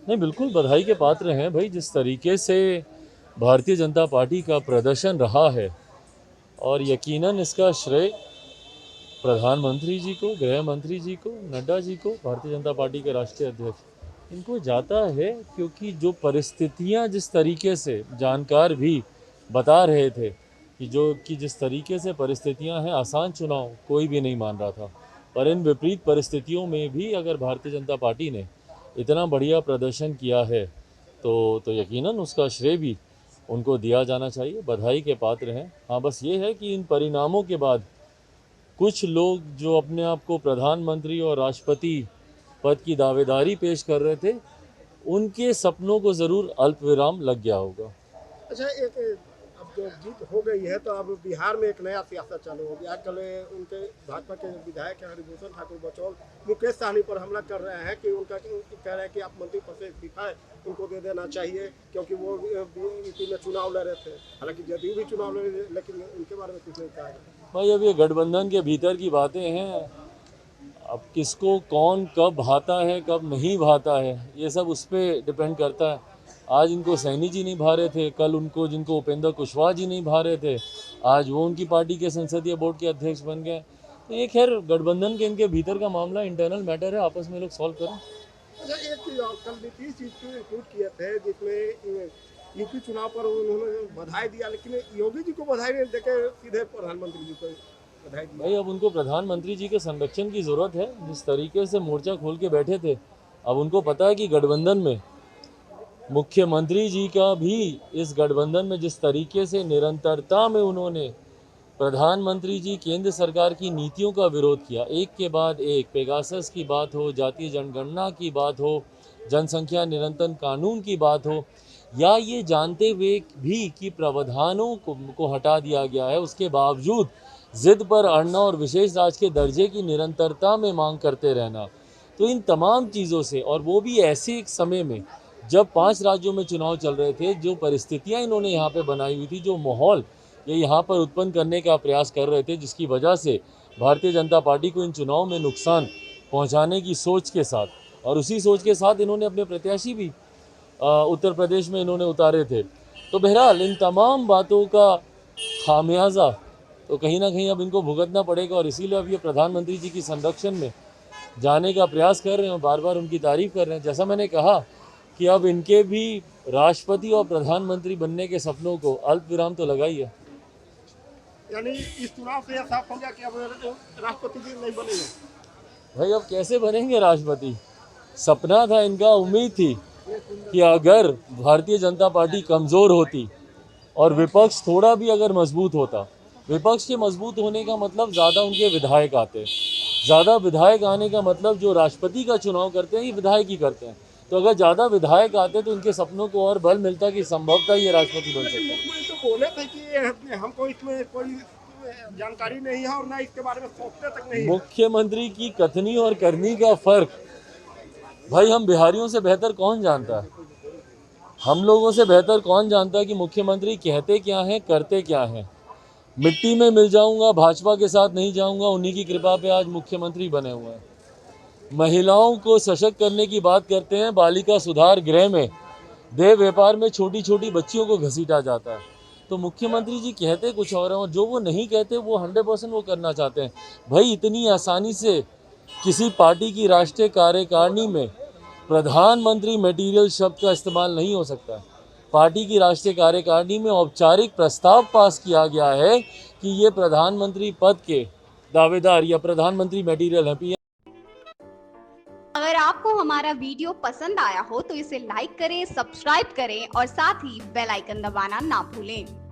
नहीं, बिल्कुल बधाई के पात्र हैं भाई। जिस तरीके से भारतीय जनता पार्टी का प्रदर्शन रहा है, और यकीनन इसका श्रेय प्रधानमंत्री जी को, गृह मंत्री जी को, नड्डा जी को, भारतीय जनता पार्टी के राष्ट्रीय अध्यक्ष, इनको जाता है। क्योंकि जो परिस्थितियां जिस तरीके से जानकार भी बता रहे थे कि जिस तरीके से परिस्थितियां हैं, आसान चुनाव कोई भी नहीं मान रहा था। पर इन विपरीत परिस्थितियों में भी अगर भारतीय जनता पार्टी ने इतना बढ़िया प्रदर्शन किया है तो यकीनन उसका श्रेय भी उनको दिया जाना चाहिए। बधाई के पात्र हैं। हाँ, बस ये है कि इन परिणामों के बाद कुछ लोग जो अपने आप को प्रधानमंत्री और राष्ट्रपति पद की दावेदारी पेश कर रहे थे, उनके सपनों को ज़रूर अल्पविराम लग गया होगा। अच्छा, एक अब जो जीत हो गई है तो अब बिहार में एक नया सियासत चालू हो गया। कल उनके भाजपा के विधायक हरिभूषण ठाकुर बचौल मुकेश सहनी पर हमला कर रहे हैं कि उनका कह रहे हैं कि आप मंत्री पद से इस्तीफा उनको दे देना चाहिए, क्योंकि वो यूपी में चुनाव लड़ रहे थे। हालांकि जदयू भी चुनाव लड़ रहे, लेकिन उनके बारे में कुछ नहीं कहा गया। भाई, अब ये गठबंधन के भीतर की बातें हैं। अब किसको कौन कब भाता है, कब नहीं भाता है, ये सब उस पर डिपेंड करता है। आज इनको सैनी जी नहीं भा रहे थे, कल उनको जिनको उपेंद्र कुशवाहा जी नहीं भा रहे थे, आज वो उनकी पार्टी के संसदीय बोर्ड के अध्यक्ष बन गए। तो ये खैर गठबंधन के इनके भीतर का मामला, इंटरनल मैटर है, आपस में लोग सॉल्व करें। अच्छा, एक चीज और, कल नीतीश जी को ट्वीट किए थे जिसमें यूपी चुनाव पर उन्होंने बधाई दिया, लेकिन योगी जी को बधाई नहीं देके सीधे प्रधानमंत्री जी को बधाई दी। भाई, अब उनको प्रधानमंत्री जी के संरक्षण की ज़रूरत है। जिस तरीके से मोर्चा खोल के बैठे थे, अब उनको पता है कि गठबंधन में मुख्यमंत्री जी का भी, इस गठबंधन में जिस तरीके से निरंतरता में उन्होंने प्रधानमंत्री जी केंद्र सरकार की नीतियों का विरोध किया, एक के बाद एक, पेगासस की बात हो, जातीय जनगणना की बात हो, जनसंख्या नियंत्रण कानून की बात हो, या ये जानते हुए भी कि प्रावधानों को हटा दिया गया है, उसके बावजूद जिद पर अड़ना और विशेष राज्य के दर्जे की निरंतरता में मांग करते रहना। तो इन तमाम चीज़ों से, और वो भी ऐसे एक समय में जब 5 राज्यों में चुनाव चल रहे थे, जो परिस्थितियां इन्होंने यहाँ पे बनाई हुई थी, जो माहौल ये यहाँ पर उत्पन्न करने का प्रयास कर रहे थे, जिसकी वजह से भारतीय जनता पार्टी को इन चुनाव में नुकसान पहुँचाने की सोच के साथ, और उसी सोच के साथ इन्होंने अपने प्रत्याशी भी उत्तर प्रदेश में इन्होंने उतारे थे। तो बहरहाल इन तमाम बातों का खामियाजा तो कहीं ना कहीं अब इनको भुगतना पड़ेगा, और इसीलिए अब ये प्रधानमंत्री जी की संरक्षण में जाने का प्रयास कर रहे हैं, बार बार उनकी तारीफ कर रहे हैं। जैसा मैंने कहा कि अब इनके भी राष्ट्रपति और प्रधानमंत्री बनने के सपनों को अल्प विराम तो लगा ही है। यानी इस चुनाव से यह साफ हो गया कि अब राष्ट्रपति जी नहीं बनेंगे। भाई, अब कैसे बनेंगे राष्ट्रपति? सपना था इनका, उम्मीद थी कि अगर भारतीय जनता पार्टी कमज़ोर होती और विपक्ष थोड़ा भी अगर मजबूत होता, विपक्ष के मजबूत होने का मतलब ज़्यादा उनके विधायक आते, ज़्यादा विधायक आने का मतलब जो राष्ट्रपति का चुनाव करते हैं ये विधायक ही करते हैं। तो अगर ज़्यादा विधायक आते तो इनके सपनों को और बल मिलता कि संभवतः ये राष्ट्रपति बन सकते। मुख्यमंत्री तो बोले थे कि हमको इसमें कोई जानकारी नहीं है और ना इसके बारे में सोचते तक नहीं है। मुख्यमंत्री की कथनी और करनी का फर्क भाई हम बिहारियों से बेहतर कौन जानता है? हम लोगों से बेहतर कौन जानता है कि मुख्यमंत्री कहते क्या हैं, करते क्या हैं? मिट्टी में मिल जाऊंगा, भाजपा के साथ नहीं जाऊंगा, उन्हीं की कृपा पे आज मुख्यमंत्री बने हुए हैं। महिलाओं को सशक्त करने की बात करते हैं, बालिका सुधार गृह में देह व्यापार में छोटी छोटी बच्चियों को घसीटा जाता है। तो मुख्यमंत्री जी कहते कुछ और हैं, और जो वो नहीं कहते वो 100% वो करना चाहते हैं। भाई, इतनी आसानी से किसी पार्टी की राष्ट्रीय कार्यकारिणी में प्रधानमंत्री मटेरियल शब्द का इस्तेमाल नहीं हो सकता। पार्टी की राष्ट्रीय कार्यकारिणी में औपचारिक प्रस्ताव पास किया गया है कि ये प्रधानमंत्री पद के दावेदार या प्रधानमंत्री मटेरियल हैं। अगर आपको हमारा वीडियो पसंद आया हो तो इसे लाइक करें, सब्सक्राइब करें और साथ ही बेल आइकन दबाना ना भूलें।